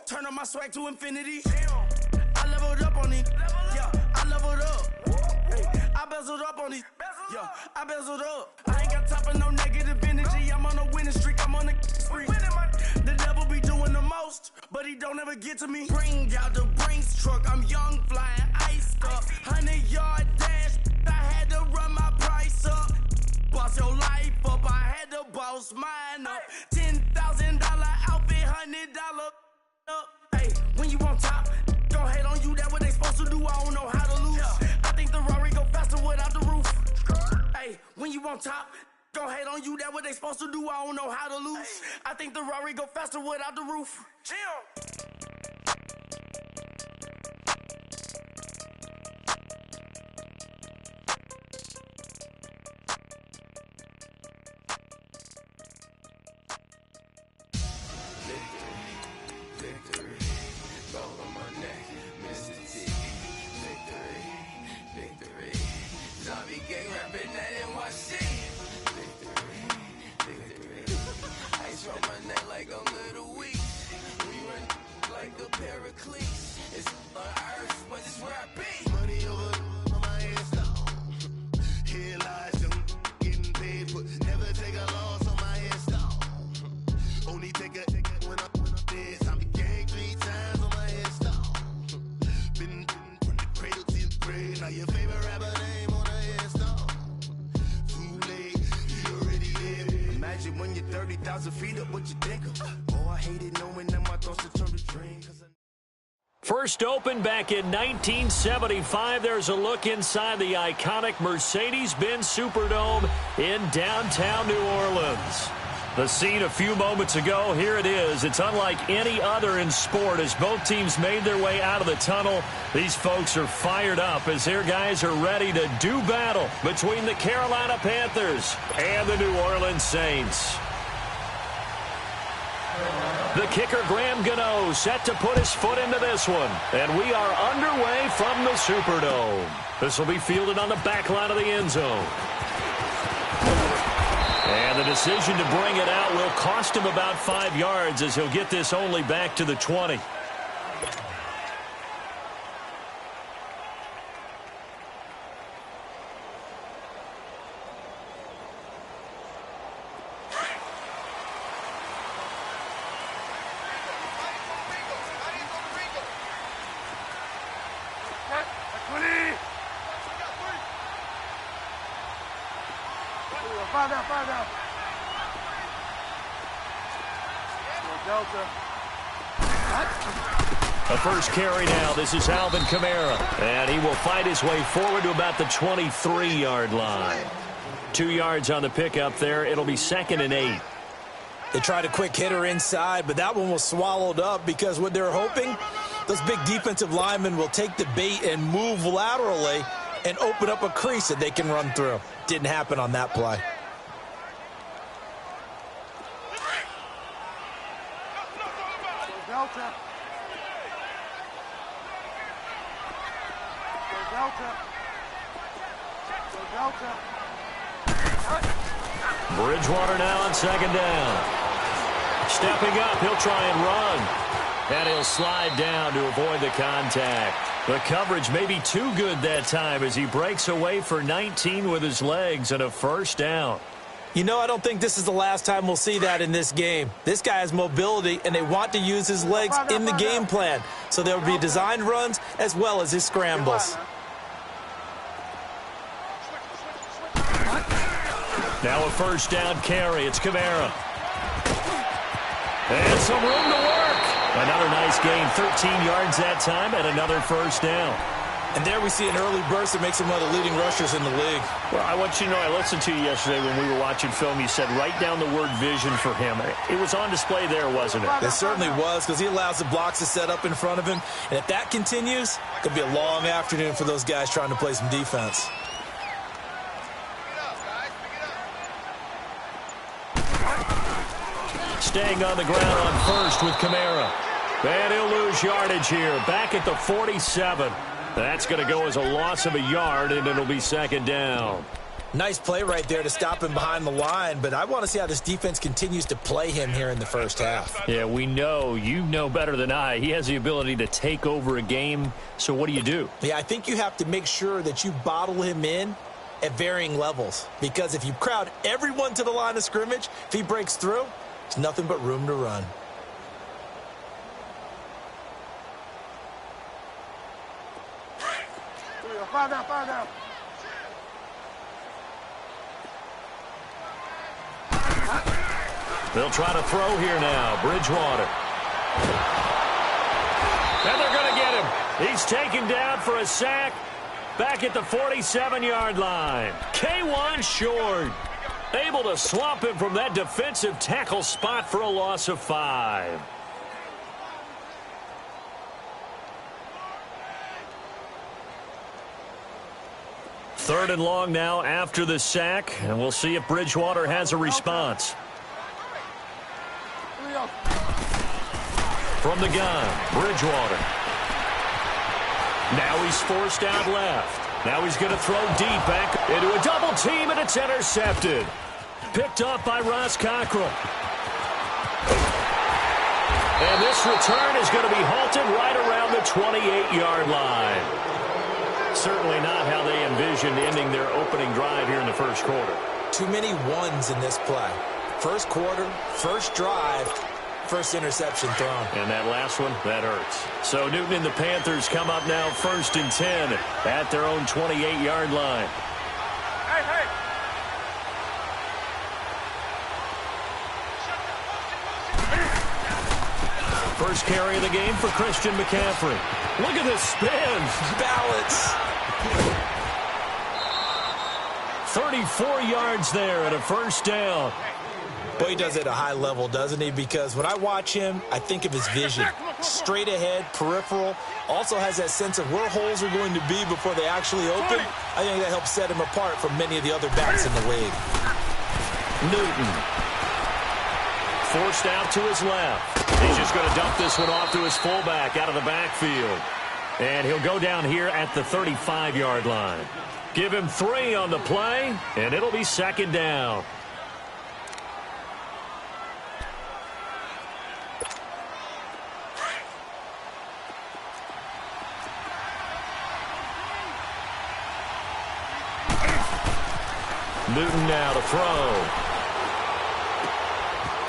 Turn up my swag to infinity. I leveled up on these. Yeah, I leveled up. Hey, I bezeled up on these. Yeah, I bezeled up. I ain't got time for no negative energy. I'm on a winning streak. I'm on a spree. The devil be doing the most, but he don't ever get to me. Bring out the Brinks truck. I'm young, flying, iced up. 100-yard dash. I had to run my price up. Boss your life up. I had to boss mine up. $10,000 outfit, $100 up. Hey, when you on top, gon' hate on you. That what they supposed to do. I don't know how to lose. I think the Rari go faster without the roof. Hey, when you on top, gon' hate on you. That what they supposed to do. I don't know how to lose. I think the Rari go faster without the roof. Chill. First opened back in 1975, there's a look inside the iconic Mercedes-Benz Superdome in downtown New Orleans. The scene a few moments ago, here it is. It's unlike any other in sport as both teams made their way out of the tunnel. These folks are fired up as their guys are ready to do battle between the Carolina Panthers and the New Orleans Saints. The kicker, Graham Gano, set to put his foot into this one. And we are underway from the Superdome. This will be fielded on the back line of the end zone. And the decision to bring it out will cost him about 5 yards as he'll get this only back to the 20. A first carry now. This is Alvin Kamara. And he will fight his way forward to about the 23-yard line. 2 yards on the pickup there. It'll be 2nd and 8. They tried a quick hitter inside, but that one was swallowed up because what they're hoping, those big defensive linemen will take the bait and move laterally and open up a crease that they can run through. Didn't happen on that play. Bridgewater now on 2nd down. Stepping up, he'll try and run. And he'll slide down to avoid the contact. The coverage may be too good that time as he breaks away for 19 with his legs and a first down. You know, I don't think this is the last time we'll see that in this game. This guy has mobility, and they want to use his legs in the game plan. So there will be designed runs as well as his scrambles. Now a first down carry. It's Kamara. And some room to work. Another nice gain, 13 yards that time, and another first down. And there we see an early burst that makes him one of the leading rushers in the league. Well, I want you to know, I listened to you yesterday when we were watching film. You said write down the word vision for him. It was on display there, wasn't it? It certainly was, because he allows the blocks to set up in front of him. And if that continues, it could be a long afternoon for those guys trying to play some defense. Staying on the ground on first with Kamara. And he'll lose yardage here. Back at the 47. That's going to go as a loss of a yard, and it'll be 2nd down. Nice play right there to stop him behind the line, but I want to see how this defense continues to play him here in the first half. Yeah, we know, you know better than I, he has the ability to take over a game, so what do? Yeah, I think you have to make sure that you bottle him in at varying levels, because if you crowd everyone to the line of scrimmage, if he breaks through, there's nothing but room to run. Five down. They'll try to throw here now. Bridgewater. And they're going to get him. He's taken down for a sack back at the 47-yard line. K1 short. Able to swamp him from that defensive tackle spot for a loss of 5. Third and long now after the sack, and we'll see if Bridgewater has a response. From the gun, Bridgewater. Now he's forced out left. Now he's going to throw deep back into a double team, and it's intercepted. Picked up by Ross Cockrell. And this return is going to be halted right around the 28-yard line. Certainly not how they envisioned ending their opening drive here in the first quarter. Too many ones in this play. First quarter, first drive, first interception thrown. And that last one, that hurts. So Newton and the Panthers come up now 1st and 10 at their own 28-yard line. Hey. First carry of the game for Christian McCaffrey. Look at this spin. Balance. 34 yards there and a first down. Boy, he does it at a high level, doesn't he? Because when I watch him, I think of his vision. Straight ahead, peripheral. Also has that sense of where holes are going to be before they actually open. I think that helps set him apart from many of the other backs in the league. Newton. Forced out to his left. He's just going to dump this one off to his fullback out of the backfield. And he'll go down here at the 35-yard line. Give him 3 on the play, and it'll be second down. Newton now to throw.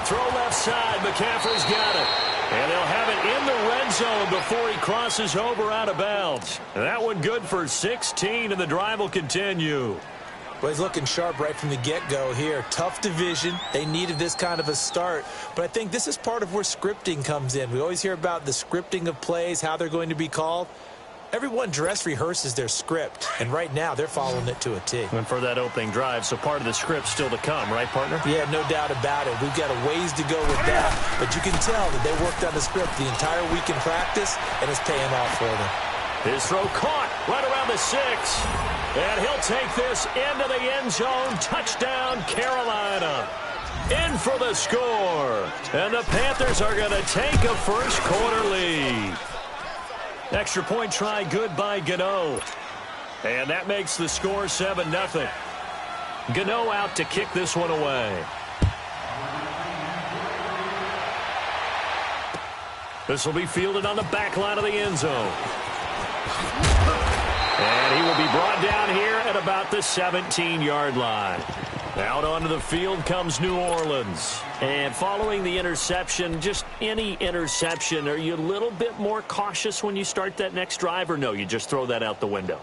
Throw left side. McCaffrey's got it. And they'll have it in the red zone before he crosses over out of bounds. And that one good for 16, and the drive will continue. Well, he's looking sharp right from the get-go here. Tough division. They needed this kind of a start. But I think this is part of where scripting comes in. We always hear about the scripting of plays, how they're going to be called. Everyone dress rehearses their script, and right now they're following it to a T. And for that opening drive, so part of the script still to come, right, partner? Yeah, no doubt about it. We've got a ways to go with that, but you can tell that they worked on the script the entire week in practice, and it's paying off for them. His throw caught right around the 6, and he'll take this into the end zone. Touchdown, Carolina. In for the score, and the Panthers are going to take a first quarter lead. Extra point try good by Gano. And that makes the score 7-0. Gano out to kick this one away. This will be fielded on the back line of the end zone. And he will be brought down here at about the 17-yard line. Out onto the field comes New Orleans. And following the interception, just any interception, are you a little bit more cautious when you start that next drive, or no, you just throw that out the window?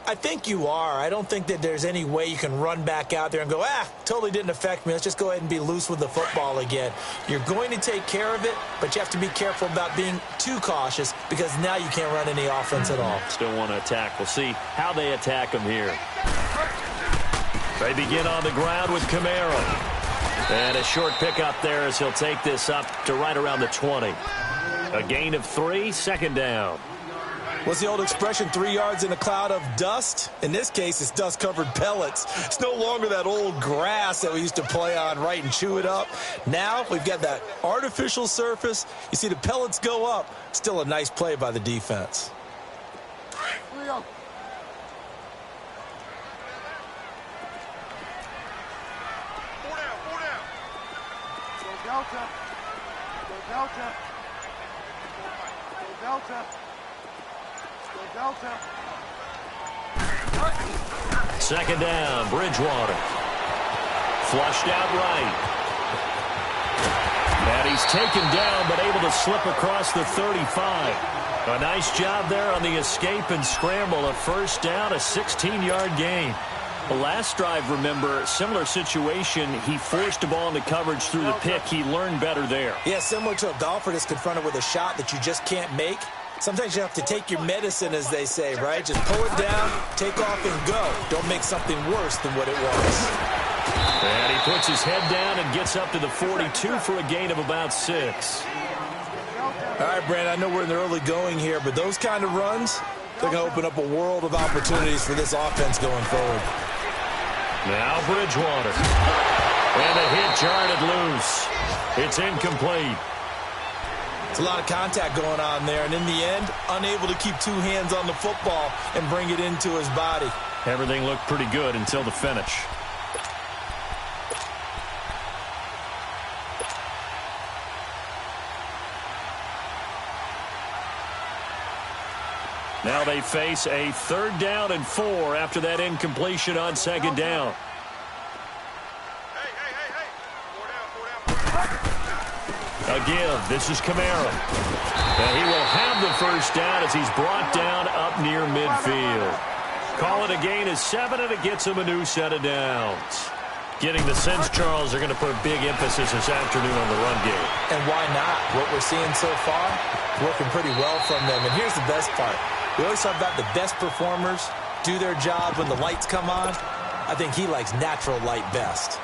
I think you are. I don't think that there's any way you can run back out there and go, totally didn't affect me. Let's just go ahead and be loose with the football again. You're going to take care of it, but you have to be careful about being too cautious because now you can't run any offense at all. Still want to attack. We'll see how they attack him here. They begin on the ground with Camaro. And a short pickup there as he'll take this up to right around the 20. A gain of 3, second down. What's the old expression, 3 yards in a cloud of dust? In this case, it's dust-covered pellets. It's no longer that old grass that we used to play on, right, and chew it up. Now we've got that artificial surface. You see the pellets go up. Still a nice play by the defense. Delta. Go Delta. Go Delta. Go Delta. Second down, Bridgewater. Flushed out right. And he's taken down, but able to slip across the 35. A nice job there on the escape and scramble. A first down, a 16-yard gain. The last drive, remember, similar situation. He forced a ball into coverage through the pick. He learned better there. Yeah, similar to a golfer that's confronted with a shot that you just can't make. Sometimes you have to take your medicine, as they say, right? Just pull it down, take off, and go. Don't make something worse than what it was. And he puts his head down and gets up to the 42 for a gain of about 6. All right, Brandon, I know we're in the early going here, but those kind of runs, they're going to open up a world of opportunities for this offense going forward. Now Bridgewater. And a hit jarred loose. It's incomplete. It's a lot of contact going on there, and in the end, unable to keep two hands on the football and bring it into his body. Everything looked pretty good until the finish. Now they face a 3rd down and 4 after that incompletion on 2nd down. A give. This is Kamara. And he will have the first down as he's brought down up near midfield. Call it a gain of 7, and it gets him a new set of downs. Getting the sense, Charles, they're going to put a big emphasis this afternoon on the run game. And why not? What we're seeing so far, working pretty well from them. And here's the best part. We always talk about the best performers do their job when the lights come on. I think he likes natural light best.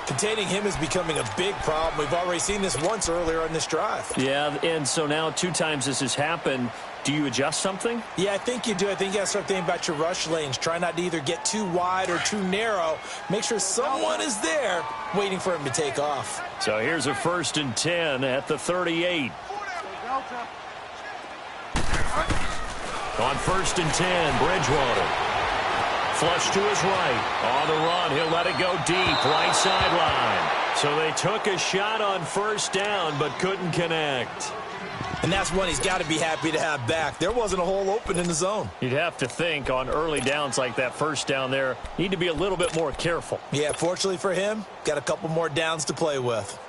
Containing him is becoming a big problem. We've already seen this once earlier on this drive. Yeah, and so now 2 times this has happened. Do you adjust something? Yeah, I think you do. I think you got to start thinking about your rush lanes. Try not to either get too wide or too narrow. Make sure someone is there waiting for him to take off. So here's a 1st and 10 at the 38. On 1st and 10, Bridgewater. Flush to his right. On the run, he'll let it go deep, right sideline. So they took a shot on 1st down, but couldn't connect. And that's one he's got to be happy to have back. There wasn't a hole open in the zone. You'd have to think on early downs like that 1st down there, need to be a little bit more careful. Yeah, fortunately for him, got a couple more downs to play with.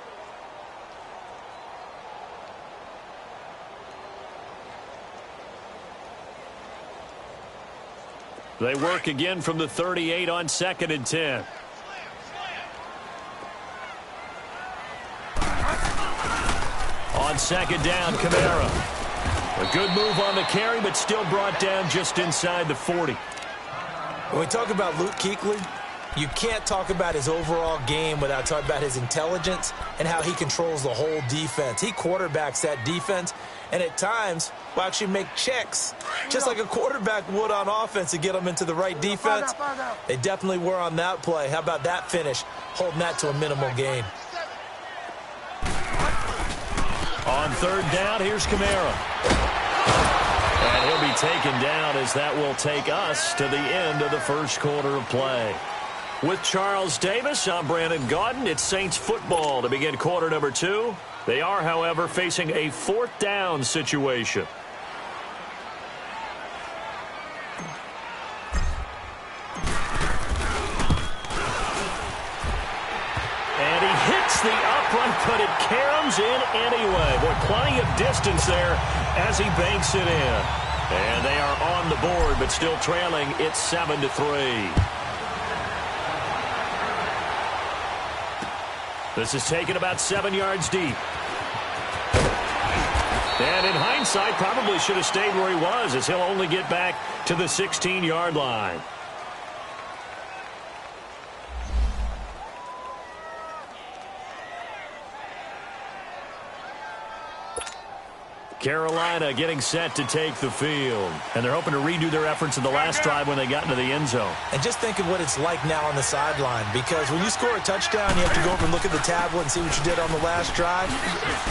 They work again from the 38 on 2nd and 10. On 2nd down, Kamara. A good move on the carry, but still brought down just inside the 40. When we talk about Luke Kuechly, you can't talk about his overall game without talking about his intelligence and how he controls the whole defense. He quarterbacks that defense, and at times will actually make checks, just like a quarterback would on offense to get them into the right defense. They definitely were on that play. How about that finish, holding that to a minimal gain. On 3rd down, here's Kamara. And he'll be taken down as that will take us to the end of the 1st quarter of play. With Charles Davis, I'm Brandon Gaudin. It's Saints football to begin quarter number 2. They are, however, facing a 4th down situation. And he hits the upright, but it caroms in anyway. Boy, plenty of distance there as he banks it in. And they are on the board, but still trailing. It's 7-3. This is taken about 7 yards deep. And in hindsight, probably should have stayed where he was, as he'll only get back to the 16-yard line. Carolina getting set to take the field. And they're hoping to redo their efforts in the last drive when they got into the end zone. And just think of what it's like now on the sideline, because when you score a touchdown, you have to go over and look at the tablet and see what you did on the last drive.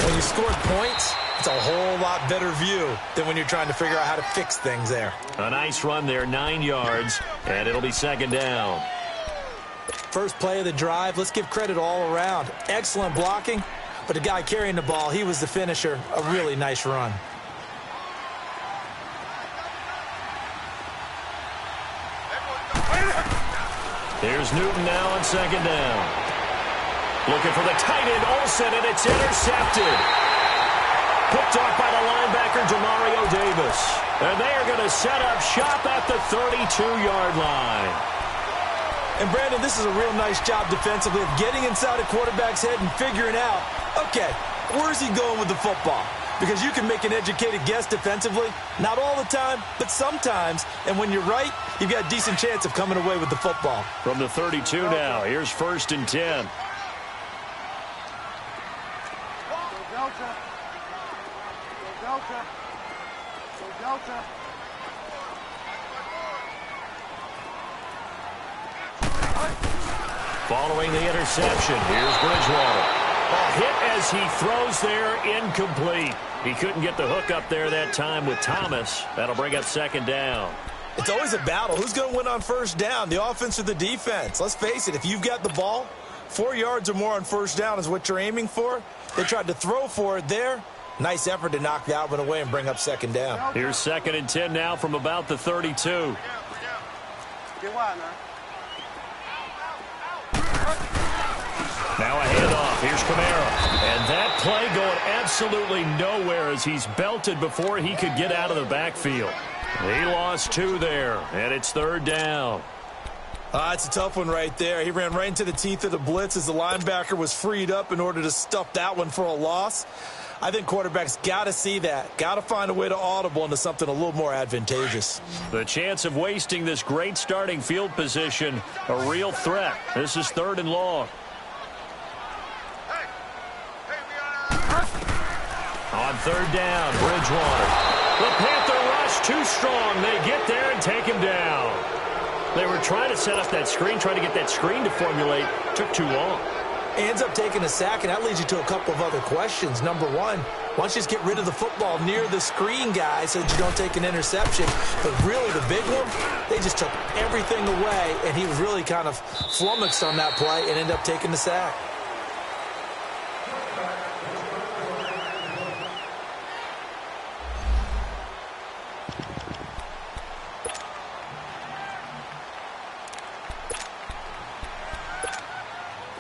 When you scored points, it's a whole lot better view than when you're trying to figure out how to fix things there. A nice run there, 9 yards, and it'll be 2nd down. First play of the drive, let's give credit all around. Excellent blocking, but the guy carrying the ball, he was the finisher. A really nice run. Here's Newton now on second down. Looking for the tight end, Olsen, and it's intercepted. Picked off by the linebacker, Demario Davis. And they are going to set up shop at the 32-yard line. And, Brandon, this is a real nice job defensively of getting inside a quarterback's head and figuring out, okay, where's he going with the football? Because you can make an educated guess defensively. Not all the time, but sometimes. And when you're right, you've got a decent chance of coming away with the football. From the 32 now, here's 1st and 10. Following the interception, here's Bridgewater. A hit as he throws there, incomplete. He couldn't get the hook up there that time with Thomas. That'll bring up 2nd down. It's always a battle. Who's going to win on 1st down, the offense or the defense? Let's face it, if you've got the ball, 4 yards or more on 1st down is what you're aiming for. They tried to throw for it there. Nice effort to knock that one away and bring up 2nd down. Here's 2nd and 10 now from about the 32. Now a handoff. Here's Kamara. And that play going absolutely nowhere as he's belted before he could get out of the backfield. He lost 2 there, and it's 3rd down. It's a tough one right there. He ran right into the teeth of the blitz as the linebacker was freed up in order to stuff that one for a loss. I think quarterbacks got to see that. Got to find a way to audible into something a little more advantageous. The chance of wasting this great starting field position, a real threat. This is 3rd and long. On 3rd down, Bridgewater. The Panther rush too strong. They get there and take him down. They were trying to set up that screen, trying to get that screen to formulate. Took too long. Ends up taking a sack, and that leads you to a couple of other questions. Number one, why don't you just get rid of the football near the screen guy so that you don't take an interception? But really, the big one, they just took everything away, and he was really kind of flummoxed on that play and ended up taking the sack.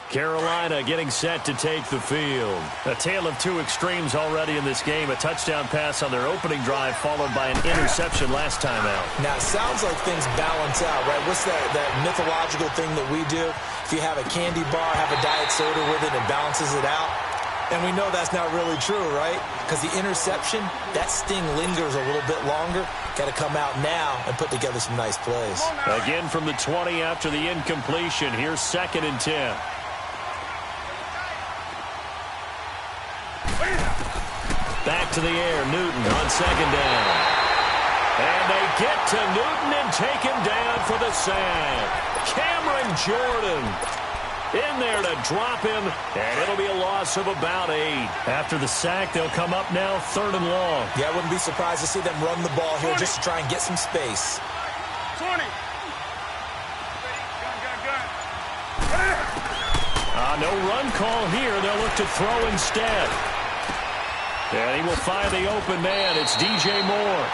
Carolina getting set to take the field. A tale of 2 extremes already in this game. A touchdown pass on their opening drive followed by an interception last time out. Now, it sounds like things balance out, right? What's that mythological thing that we do? If you have a candy bar, have a diet soda with it, it balances it out. And we know that's not really true, right? Because the interception, that sting lingers a little bit longer. Got to come out now and put together some nice plays. Again from the 20 after the incompletion. Here's 2nd and 10. Back to the air, Newton on 2nd down. And they get to Newton and take him down for the sack. Cameron Jordan in there to drop him, and it'll be a loss of about 8. After the sack, they'll come up now 3rd and long. Yeah, I wouldn't be surprised to see them run the ball here just to try and get some space. 20. No run call here. They'll look to throw instead. And he will find the open man. It's DJ Moore.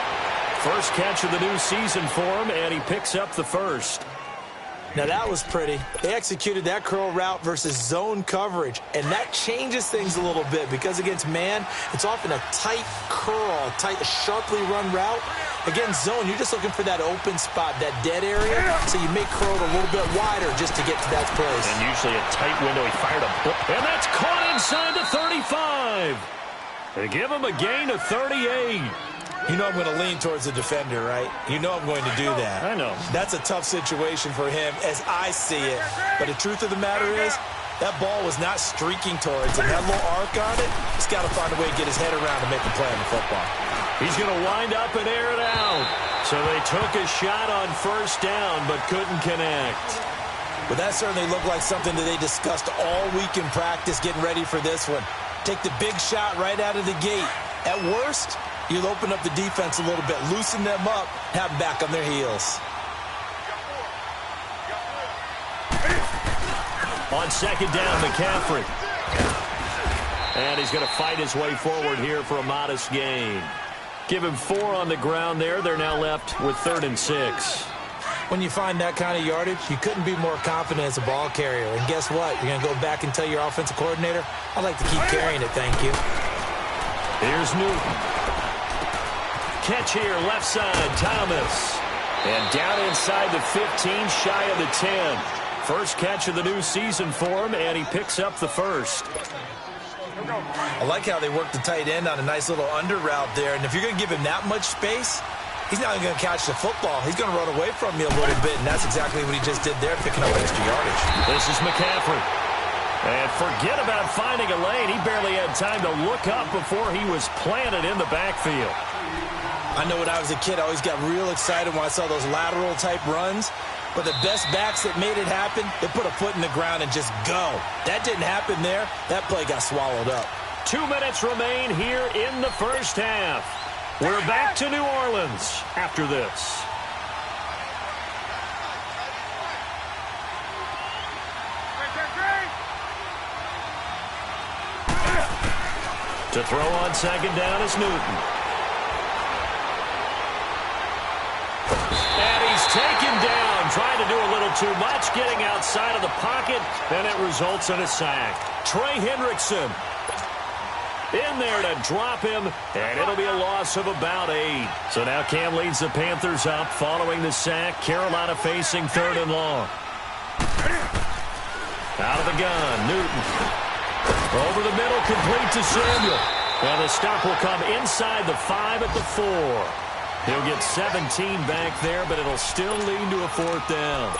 First catch of the new season for him, and he picks up the 1st. Now, that was pretty. They executed that curl route versus zone coverage, and that changes things a little bit because against man, it's often a tight curl, sharply run route. Against zone, you're just looking for that open spot, that dead area, so you make curl a little bit wider just to get to that place. And usually a tight window. He fired a book, and that's caught inside the 35. They give him a gain of 38. You know I'm going to lean towards the defender, right? You know I'm going to do that. I know. That's a tough situation for him as I see it. But the truth of the matter is, that ball was not streaking towards him. That little arc on it, he's got to find a way to get his head around to make a play on the football. He's going to wind up and air it out. So they took a shot on 1st down but couldn't connect. But that certainly looked like something that they discussed all week in practice getting ready for this one. Take the big shot right out of the gate. At worst, you'll open up the defense a little bit, loosen them up, have them back on their heels. On 2nd down, McCaffrey. And he's going to fight his way forward here for a modest gain. Give him 4 on the ground there. They're now left with 3rd and 6. When you find that kind of yardage, you couldn't be more confident as a ball carrier. And guess what? You're going to go back and tell your offensive coordinator, I'd like to keep carrying it, thank you. Here's Newton. Catch here, left side, Thomas. And down inside the 15, shy of the 10. First catch of the new season for him, and he picks up the first. I like how they work the tight end on a nice little under route there. And if you're going to give him that much space, he's not even going to catch the football. He's going to run away from you a little bit, and that's exactly what he just did there, picking up extra yardage. This is McCaffrey. And forget about finding a lane. He barely had time to look up before he was planted in the backfield. I know when I was a kid, I always got real excited when I saw those lateral-type runs. But the best backs that made it happen, they put a foot in the ground and just go. That didn't happen there. That play got swallowed up. 2 minutes remain here in the first half. We're back to New Orleans after this. To throw on second down is Newton. And he's taken down, trying to do a little too much, getting outside of the pocket, and it results in a sack. Trey Hendrickson in there to drop him, and it'll be a loss of about 8. So now Cam leads the Panthers up following the sack. Carolina facing 3rd and long. Out of the gun, Newton. Over the middle, complete to Samuel. And the stop will come inside the 5 at the 4. He'll get 17 back there, but it'll still lead to a 4th down.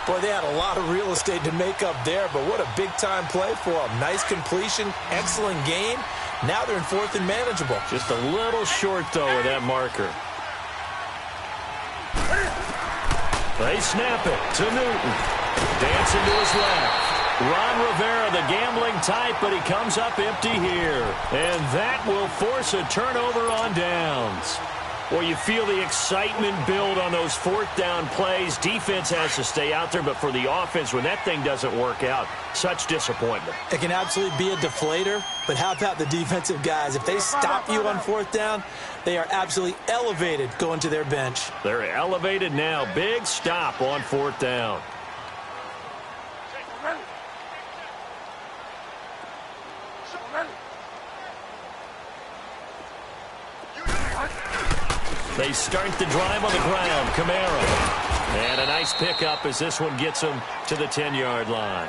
Boy, they had a lot of real estate to make up there, but what a big-time play for them. Nice completion, excellent game. Now they're in 4th and manageable. Just a little short, though, of that marker. They snap it to Newton. Dancing to his left. Ron Rivera, the gambling type, but he comes up empty here. And that will force a turnover on downs. Well, you feel the excitement build on those 4th down plays. Defense has to stay out there, but for the offense, when that thing doesn't work out, such disappointment. It can absolutely be a deflator, but how about the defensive guys? If they stop you on 4th down, they are absolutely elevated going to their bench. They're elevated now. Big stop on 4th down. They start the drive on the ground. Kamara. And a nice pickup as this one gets him to the 10-yard line.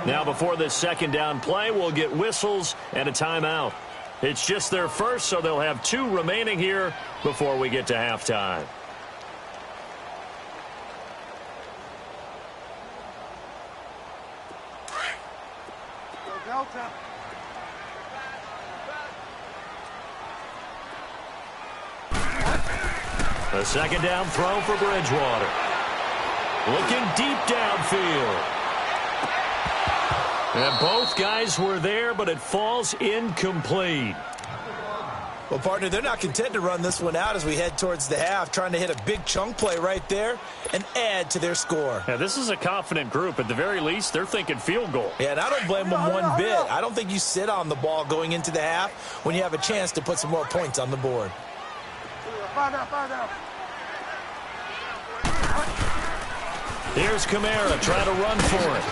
Now before this 2nd down play, we'll get whistles and a timeout. It's just their first, so they'll have 2 remaining here before we get to halftime. Delta. A 2nd down throw for Bridgewater. Looking deep downfield. And both guys were there, but it falls incomplete. Well, partner, they're not content to run this one out as we head towards the half, trying to hit a big chunk play right there and add to their score. Yeah, this is a confident group. At the very least, they're thinking field goal. Yeah, and I don't blame them one bit. I don't think you sit on the ball going into the half when you have a chance to put some more points on the board. Here's Kamara trying to run for it.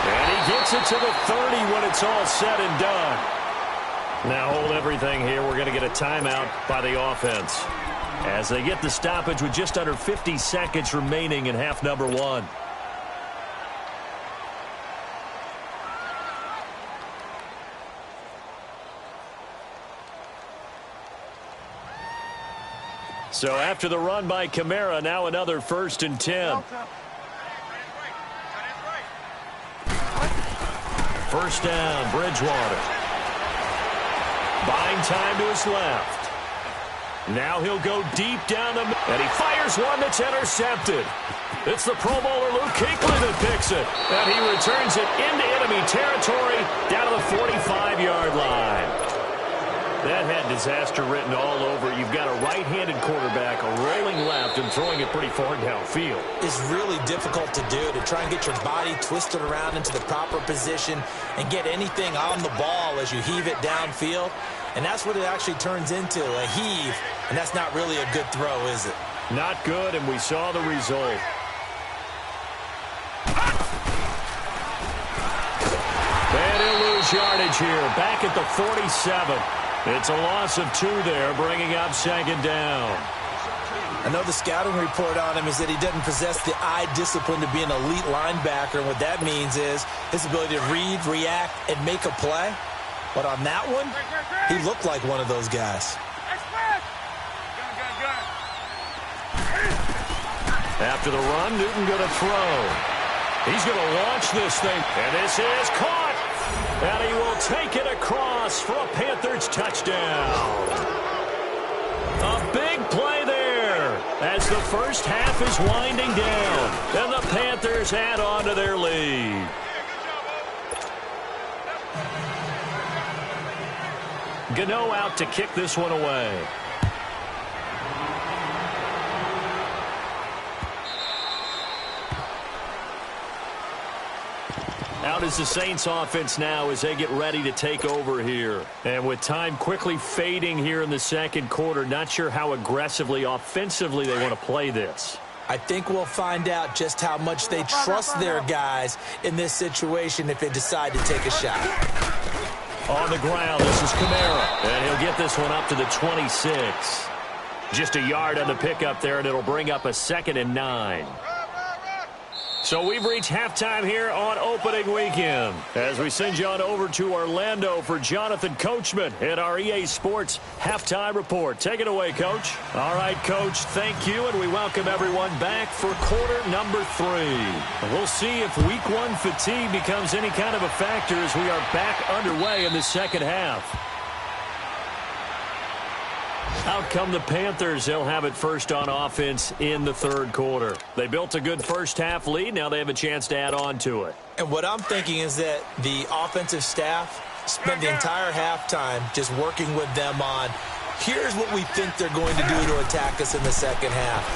And he gets it to the 30 when it's all said and done. Now hold everything here. We're going to get a timeout by the offense as they get the stoppage with just under 50 seconds remaining in half number 1. So after the run by Kamara, now another 1st and 10. First down, Bridgewater. Buying time to his left. Now he'll go deep down the middle, and he fires one that's intercepted. It's the Pro Bowler Luke Kuechly that picks it, and he returns it into enemy territory down to the 45-yard line. That had disaster written all over it. You've got a right-handed quarterback, a rolling left, and throwing it pretty far downfield. It's really difficult to do, to try and get your body twisted around into the proper position and get anything on the ball as you heave it downfield. And that's what it actually turns into, a heave. And that's not really a good throw, is it? Not good, and we saw the result. And he'll lose yardage here, back at the 47. It's a loss of 2 there, bringing up second down. I know the scouting report on him is that he doesn't possess the eye discipline to be an elite linebacker. And what that means is his ability to read, react, and make a play. But on that one, he looked like one of those guys. After the run, Newton going to throw. He's going to launch this thing, and this is caught. And he will take it across for a Panthers touchdown. A big play there as the first half is winding down. And the Panthers add on to their lead. Gano out to kick this one away. Out is the Saints offense now as they get ready to take over here. And with time quickly fading here in the second quarter, not sure how aggressively, offensively they want to play this. I think we'll find out just how much they trust their guys in this situation if they decide to take a shot. On the ground, this is Kamara. And he'll get this one up to the 26. Just a yard on the pickup there, and it'll bring up a 2nd and 9. So we've reached halftime here on opening weekend as we send you on over to Orlando for Jonathan Coachman in our EA Sports Halftime Report. Take it away, Coach. All right, Coach, thank you, and we welcome everyone back for quarter number 3. We'll see if week 1 fatigue becomes any kind of a factor as we are back underway in the second half. Out come the Panthers. They'll have it first on offense in the third quarter. They built a good first-half lead. Now they have a chance to add on to it. And what I'm thinking is that the offensive staff spent the entire halftime just working with them on, here's what we think they're going to do to attack us in the second half.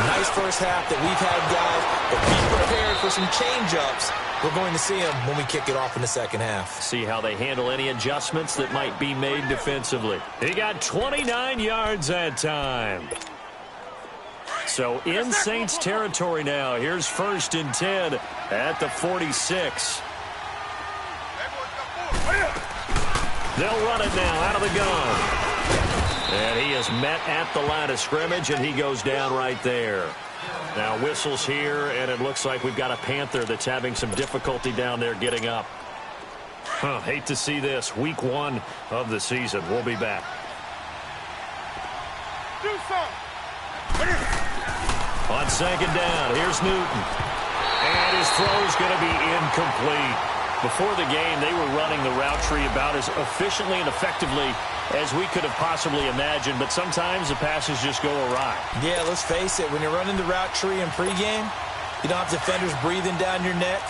Nice first half that we've had, guys, but be prepared for some change-ups. We're going to see them when we kick it off in the second half. See how they handle any adjustments that might be made defensively. He got 29 yards that time. So in Saints territory now. Here's 1st and 10 at the 46. They'll run it now out of the gun. And he is met at the line of scrimmage, and he goes down right there. Now whistles here, and it looks like we've got a Panther that's having some difficulty down there getting up. Hate to see this. Week 1 of the season. We'll be back. On second down, here's Newton. And his throw's going to be incomplete. Before the game, they were running the route tree about as efficiently and effectively as we could have possibly imagined, but sometimes the passes just go awry. Yeah, let's face it, when you're running the route tree in pregame, you don't have defenders breathing down your neck.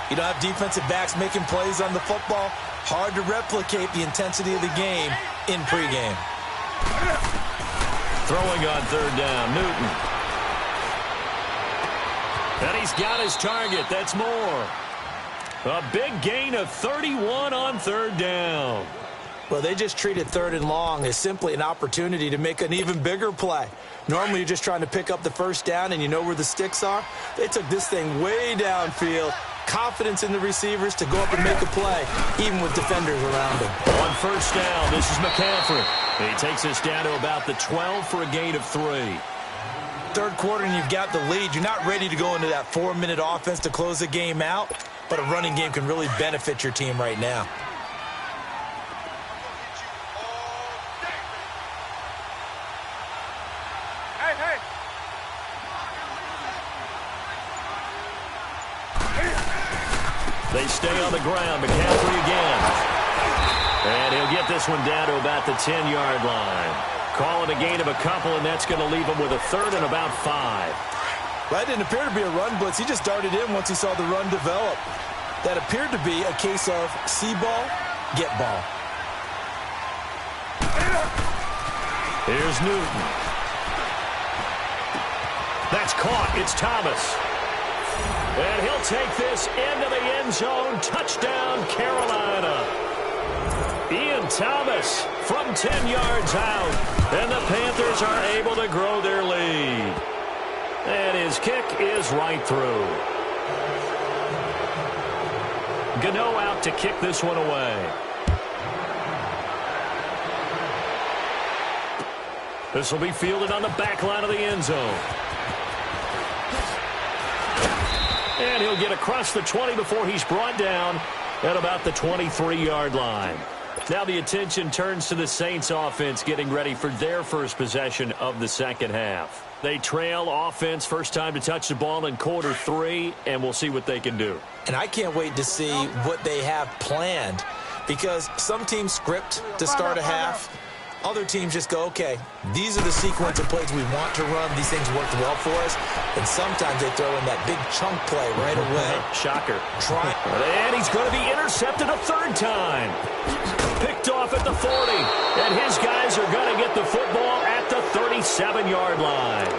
You don't have defensive backs making plays on the football. Hard to replicate the intensity of the game in pregame. Throwing on third down, Newton. And he's got his target. That's more. A big gain of 31 on third down. Well, they just treated 3rd and long as simply an opportunity to make an even bigger play. Normally, you're just trying to pick up the first down and you know where the sticks are. They took this thing way downfield. Confidence in the receivers to go up and make a play, even with defenders around him. On first down, this is McCaffrey. He takes us down to about the 12 for a gain of 3. Third quarter and you've got the lead. You're not ready to go into that 4-minute offense to close the game out, but a running game can really benefit your team right now. They stay on the ground. McCaffrey again. And he'll get this one down to about the 10-yard line. Call it a gain of a couple, and that's going to leave him with a 3rd and about 5. That didn't appear to be a run blitz. He just darted in once he saw the run develop. That appeared to be a case of see ball, get ball. Here's Newton. That's caught. It's Thomas. And he'll take this into the end zone. Touchdown, Carolina. Ian Thomas from 10 yards out. And the Panthers are able to grow their lead. And his kick is right through. Gano out to kick this one away. This will be fielded on the back line of the end zone. And he'll get across the 20 before he's brought down at about the 23-yard line. Now the attention turns to the Saints offense getting ready for their first possession of the second half. They trail offense, first time to touch the ball in quarter 3, and we'll see what they can do. And I can't wait to see what they have planned, because some teams script to start a half. Other teams just go, okay, these are the sequence of plays we want to run. These things worked well for us. And sometimes they throw in that big chunk play right away. Shocker. And he's going to be intercepted a third time. Picked off at the 40. And his guys are going to get the football at the 37-yard line.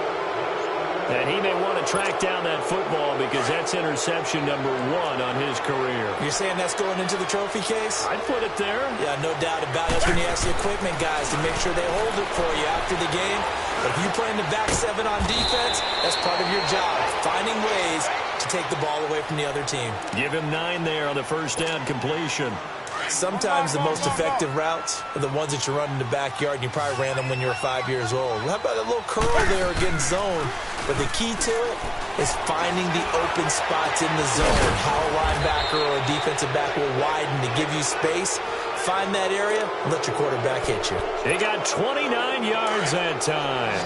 And he may want to track down that football because that's interception number 1 on his career. You're saying that's going into the trophy case? I'd put it there. Yeah, no doubt about it. That's when you ask the equipment guys to make sure they hold it for you after the game. But if you play in the back 7 on defense, that's part of your job, finding ways to take the ball away from the other team. Give him 9 there on the first down completion. Sometimes the most effective routes are the ones that you run in the backyard, and you probably ran them when you were 5 years old. How about a little curl there against zone? But the key to it is finding the open spots in the zone. How a linebacker or a defensive back will widen to give you space. Find that area and let your quarterback hit you. He got 29 yards that time.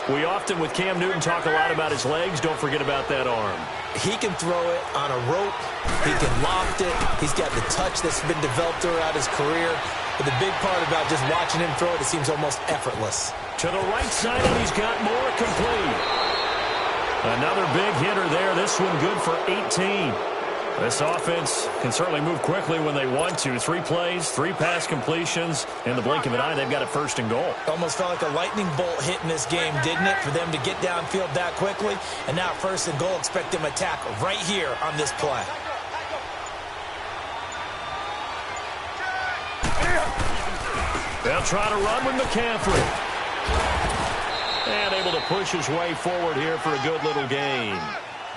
We often, with Cam Newton, talk a lot about his legs. Don't forget about that arm. He can throw it on a rope. He can loft it. He's got the touch that's been developed throughout his career. But the big part about just watching him throw it, it seems almost effortless. To the right side, and he's got more complete. Another big hitter there. This one good for 18. This offense can certainly move quickly when they want to. 3 plays, 3 pass completions. In the blink of an eye, they've got it first and goal. Almost felt like a lightning bolt hit in this game, didn't it? For them to get downfield that quickly. And now first and goal, expect them to tackle right here on this play. They'll try to run with McCaffrey. And able to push his way forward here for a good little gain.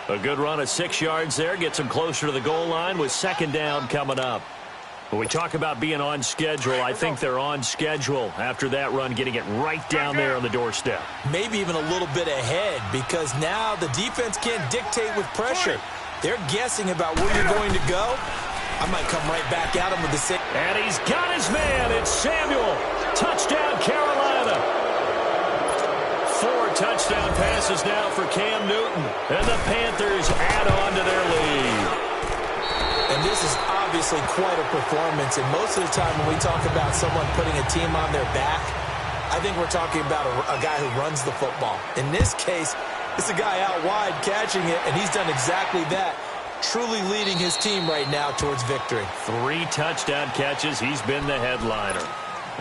A good run of 6 yards there. Gets him closer to the goal line with second down coming up. When we talk about being on schedule, I think they're on schedule after that run, getting it right down there on the doorstep. Maybe even a little bit ahead, because now the defense can't dictate with pressure. They're guessing about where you're going to go. I might come right back at him with the 6. And he's got his man. It's Samuel. Touchdown, Carolina. 4 touchdown passes now for Cam Newton. And the Panthers add on to their lead. And this is obviously quite a performance. And most of the time when we talk about someone putting a team on their back, I think we're talking about a guy who runs the football. In this case, it's a guy out wide catching it, and he's done exactly that. Truly leading his team right now towards victory. 3 touchdown catches. He's been the headliner.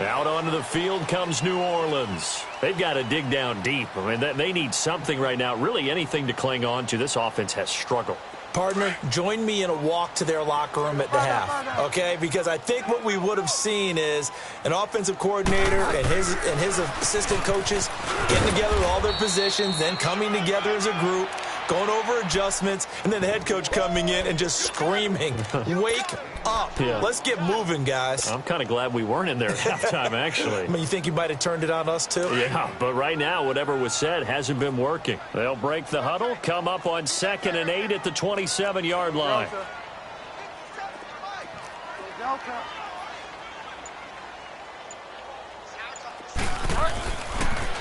Out onto the field comes New Orleans. They've got to dig down deep. I mean, they need something right now, really anything to cling on to. This offense has struggled. Partner, join me in a walk to their locker room at the half, okay? Because I think what we would have seen is an offensive coordinator and his assistant coaches getting together with all their positions, then coming together as a group, going over adjustments, and then the head coach coming in and just screaming, wake up. Yeah. Let's get moving, guys. I'm kind of glad we weren't in there at halftime, actually. I mean, you think you might have turned it on us, too? Yeah, but right now, whatever was said hasn't been working. They'll break the huddle, come up on 2nd and 8 at the 27-yard line.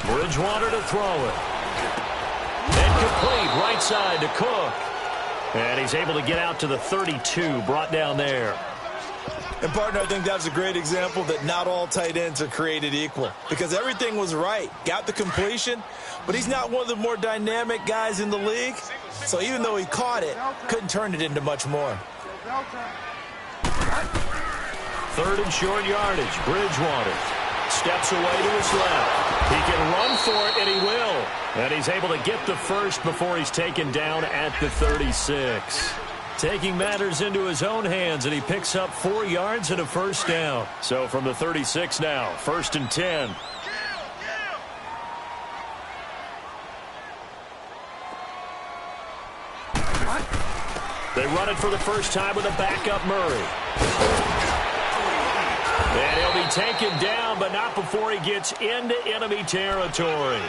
Bridgewater to throw it. And complete, right side to Cook. And he's able to get out to the 32, brought down there. And, partner, I think that's a great example that not all tight ends are created equal. Because everything was right. Got the completion, but he's not one of the more dynamic guys in the league. So even though he caught it, couldn't turn it into much more. 3rd and short yardage. Bridgewater steps away to his left. He can run for it, and he will. And he's able to get the first before he's taken down at the 36. Taking matters into his own hands, and he picks up 4 yards and a first down. So from the 36 now, 1st and 10. They run it for the first time with a backup Murray. And he'll be taken down, but not before he gets into enemy territory.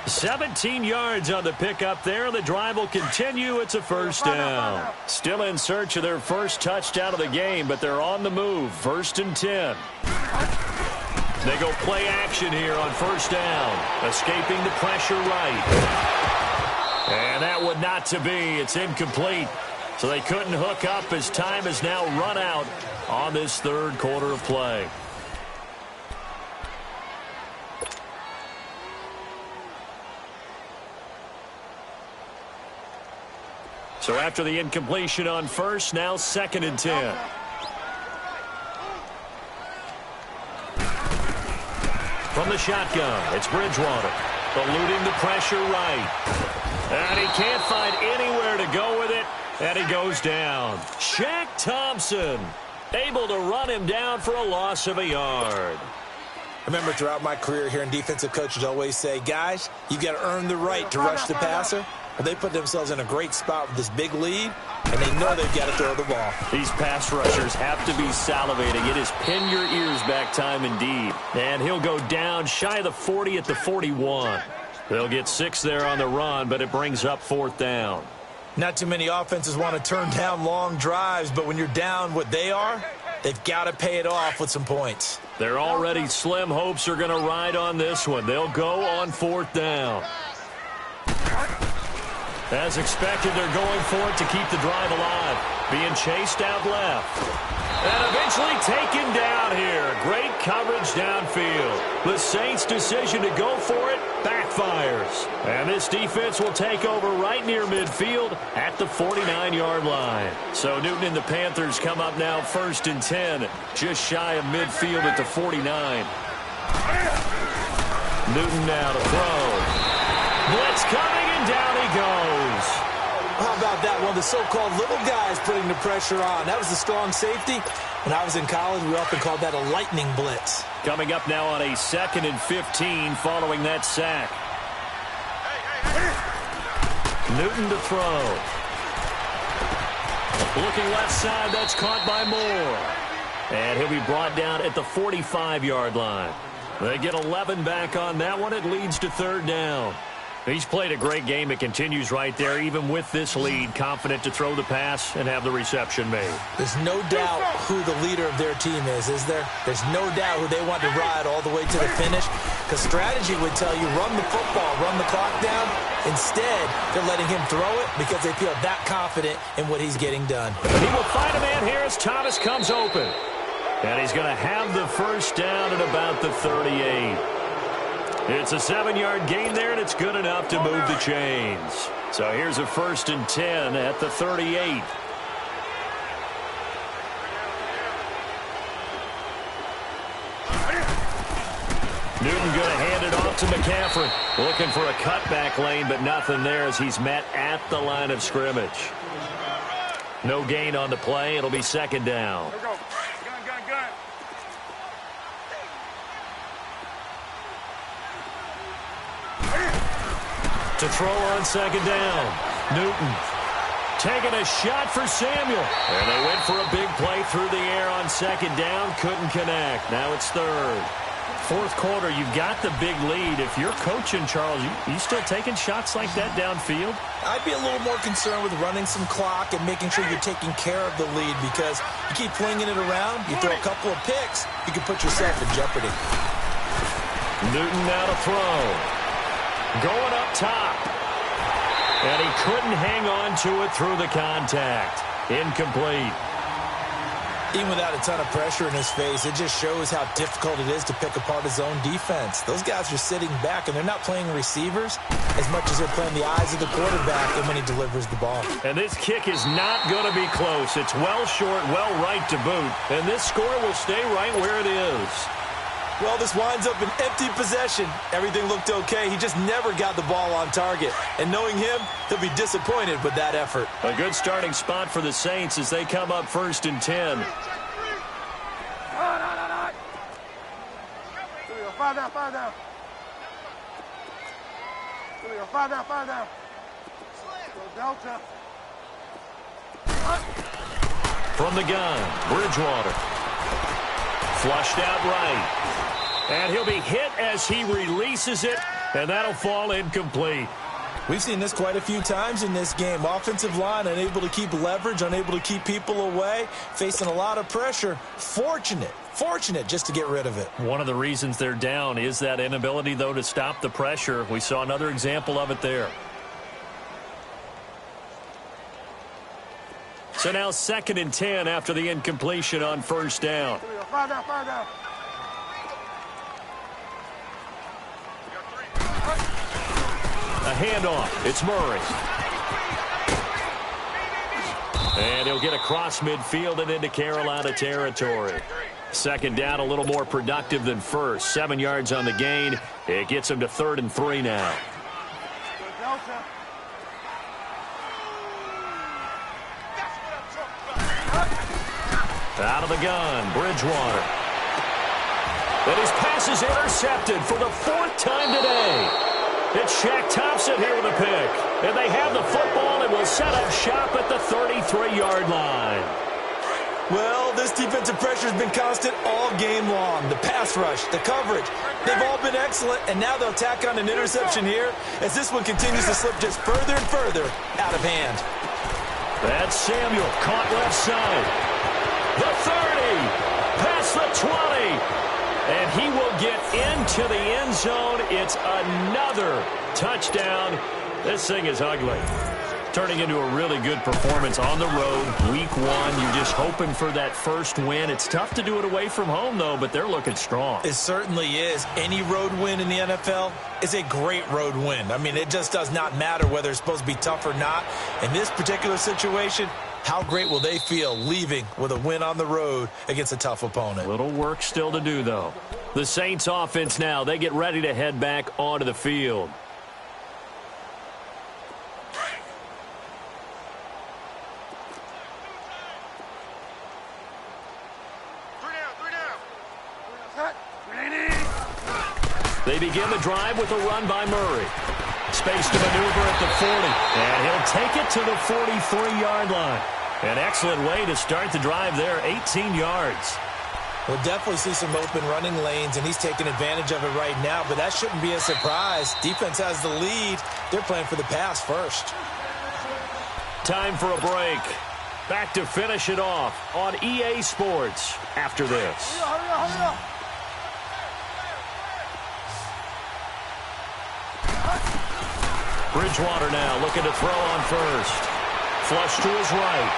17 yards on the pickup there. The drive will continue. It's a first down. Still in search of their first touchdown of the game, but they're on the move. 1st and 10. They go play action here on first down. Escaping the pressure right. And that would not to be. It's incomplete. So they couldn't hook up as time has now run out on this third quarter of play. So after the incompletion on first, now 2nd and 10. From the shotgun, it's Bridgewater. Eluding the pressure right. And he can't find anywhere to go with it. And he goes down. Shaq Thompson able to run him down for a loss of a yard. Remember, throughout my career here in defensive coaches always say, guys, you got to earn the right to rush the passer. Well, they put themselves in a great spot with this big lead, and they know they've got to throw the ball. These pass rushers have to be salivating. It is pin your ears back time indeed. And he'll go down shy of the 40 at the 41. They'll get 6 there on the run, but it brings up 4th down. Not too many offenses want to turn down long drives, but when you're down what they are, they've got to pay it off with some points. Their already slim hopes are going to ride on this one. They'll go on 4th down. As expected, they're going for it to keep the drive alive. Being chased out left. And eventually taken down here. Great coverage downfield. The Saints' decision to go for it backfires. And this defense will take over right near midfield at the 49-yard line. So Newton and the Panthers come up now 1st and 10. Just shy of midfield at the 49. Newton now to throw. Blitz coming, and down he goes. How about that one? The so-called little guys putting the pressure on. That was the strong safety. When I was in college, we often called that a lightning blitz. Coming up now on a 2nd and 15 following that sack. Newton to throw. Looking left side, that's caught by Moore. And he'll be brought down at the 45-yard line. They get 11 back on that one. It leads to 3rd down. He's played a great game. It continues right there, even with this lead, confident to throw the pass and have the reception made. There's no doubt who the leader of their team is there? There's no doubt who they want to ride all the way to the finish, because strategy would tell you run the football, run the clock down. Instead, they're letting him throw it because they feel that confident in what he's getting done. He will find a man here as Thomas comes open. And he's going to have the first down at about the 38. It's a 7-yard gain there, and it's good enough to move the chains. So here's a 1st and 10 at the 38. Newton going to hand it off to McCaffrey. Looking for a cutback lane, but nothing there as he's met at the line of scrimmage. No gain on the play. It'll be 2nd down. To throw on 2nd down. Newton taking a shot for Samuel. And they went for a big play through the air on 2nd down. Couldn't connect. Now it's 3rd. 4th quarter, you've got the big lead. If you're coaching, Charles, you still taking shots like that downfield? I'd be a little more concerned with running some clock and making sure you're taking care of the lead, because you keep flinging it around, you throw a couple of picks, you can put yourself in jeopardy. Newton now to throw. Going up top. And he couldn't hang on to it through the contact. Incomplete. Even without a ton of pressure in his face, it just shows how difficult it is to pick apart his own defense. Those guys are sitting back, and they're not playing receivers as much as they're playing the eyes of the quarterback and when he delivers the ball. And this kick is not going to be close. It's well short, well right to boot. And this score will stay right where it is. Well, this winds up an empty possession. Everything looked okay. He just never got the ball on target. And knowing him, he'll be disappointed with that effort. A good starting spot for the Saints as they come up 1st and 10. Five down. Five down. Go Delta. From the gun, Bridgewater. Flushed out right. And he'll be hit as he releases it, and that'll fall incomplete. We've seen this quite a few times in this game. Offensive line unable to keep leverage, unable to keep people away, facing a lot of pressure. Fortunate just to get rid of it. One of the reasons they're down is that inability, though, to stop the pressure. We saw another example of it there. So now 2nd and 10 after the incompletion on 1st down. Five down. A handoff. It's Murray. And he'll get across midfield and into Carolina territory. 2nd down, a little more productive than 1st. 7 yards on the gain. It gets him to 3rd and 3 now. Out of the gun, Bridgewater. And his pass is intercepted for the 4th time today. It's Shaq Thompson here with a pick. And they have the football and will set up shop at the 33-yard line. Well, this defensive pressure has been constant all game long. The pass rush, the coverage, they've all been excellent, and now they'll tack on an interception here as this one continues to slip just further and further out of hand. That's Samuel, caught left side. The 30, past the 20, and he will get into the end zone. It's another touchdown. This thing is ugly. Turning into a really good performance on the road, week 1. You're just hoping for that first win. It's tough to do it away from home, though, but they're looking strong. It certainly is. Any road win in the NFL is a great road win. I mean, it just does not matter whether it's supposed to be tough or not. In this particular situation, how great will they feel leaving with a win on the road against a tough opponent? Little work still to do, though. The Saints offense now, they get ready to head back onto the field. They begin the drive with a run by Murray. Space to maneuver at the 40. And he'll take it to the 43-yard line. An excellent way to start the drive there, 18 yards. We'll definitely see some open running lanes, and he's taking advantage of it right now, but that shouldn't be a surprise. Defense has the lead. They're playing for the pass first. Time for a break. Back to finish it off on EA Sports after this. Hurry up. Bridgewater now looking to throw on first. Flush to his right.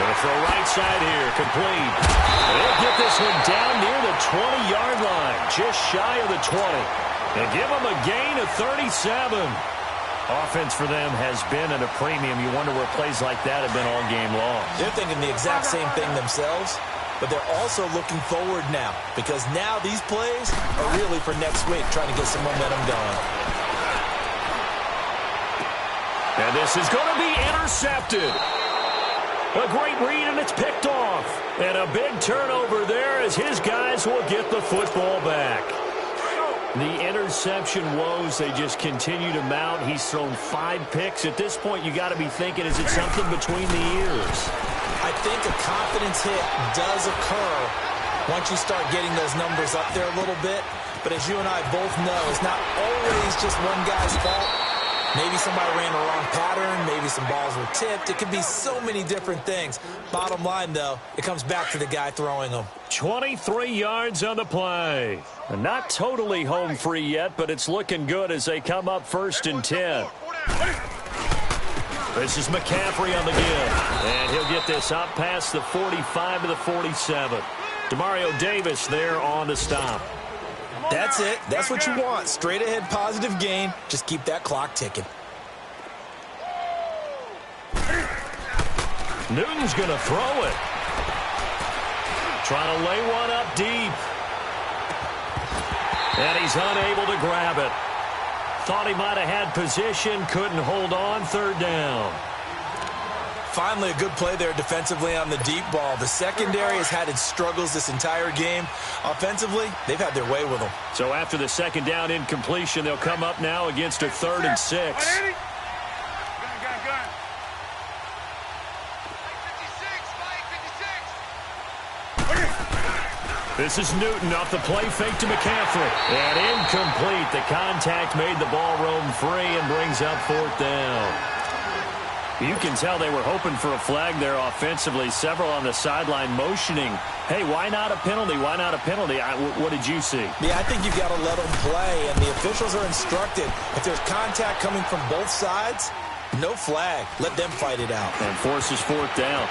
Going to throw right side here. Complete. And he'll get this one down near the 20-yard line. Just shy of the 20. And give him a gain of 37. Offense for them has been at a premium. You wonder where plays like that have been all game long. They're thinking the exact same thing themselves, but they're also looking forward now because now these plays are really for next week, trying to get some momentum going. And this is going to be intercepted. A great read, and it's picked off. And a big turnover there as his guys will get the football back. The interception woes, they just continue to mount. He's thrown 5 picks. At this point, you got to be thinking, is it something between the ears? I think a confidence hit does occur once you start getting those numbers up there a little bit. But as you and I both know, it's not always just one guy's fault. Maybe somebody ran the wrong pattern. Maybe some balls were tipped. It could be so many different things. Bottom line, though, it comes back to the guy throwing them. 23 yards on the play. Not totally home free yet, but it's looking good as they come up 1st and 10. This is McCaffrey on the give. And he'll get this up past the 45 to the 47. Demario Davis there on the stop. That's it. That's what you want. Straight ahead positive gain. Just keep that clock ticking. Newton's going to throw it. Trying to lay one up deep. And he's unable to grab it. Thought he might have had position, couldn't hold on, third down. Finally, a good play there defensively on the deep ball. The secondary has had its struggles this entire game. Offensively, they've had their way with them. So after the second down incompletion, they'll come up now against a 3rd and 6. This is Newton off the play fake to McCaffrey. And incomplete. The contact made the ball roam free and brings up 4th down. You can tell they were hoping for a flag there offensively. Several on the sideline motioning, hey, why not a penalty? Why not a penalty? What did you see? Yeah, I think you've got to let them play, and the officials are instructed. If there's contact coming from both sides, no flag. Let them fight it out. And forces 4th down.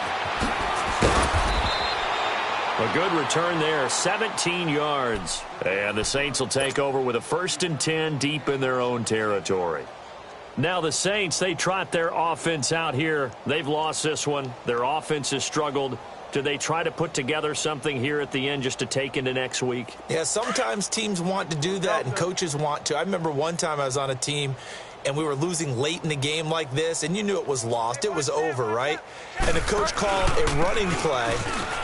A good return there, 17 yards. And the Saints will take over with a 1st and 10 deep in their own territory. Now the Saints, they trot their offense out here. They've lost this one. Their offense has struggled. Do they try to put together something here at the end just to take into next week? Yeah, sometimes teams want to do that and coaches want to. I remember one time I was on a team and we were losing late in the game like this, and you knew it was lost. It was over, right? And the coach called a running play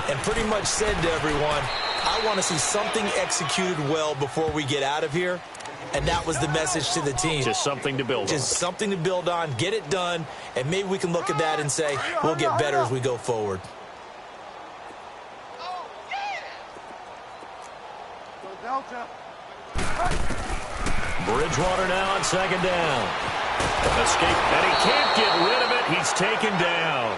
and pretty much said to everyone, I want to see something executed well before we get out of here. And that was the message to the team. Just something to build on. Just something to build on, get it done, and maybe we can look at that and say, we'll get better as we go forward. Bridgewater now on 2nd down. Escape, and he can't get rid of it. He's taken down.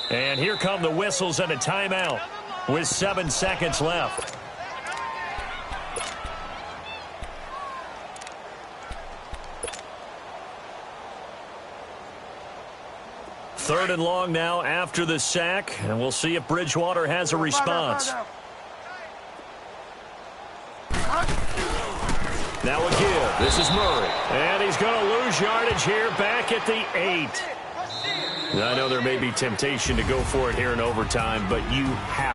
And here come the whistles and a timeout with 7 seconds left. Third and long now after the sack, and we'll see if Bridgewater has a response. Now a give. This is Murray. And he's going to lose yardage here back at the 8. I know there may be temptation to go for it here in overtime, but you have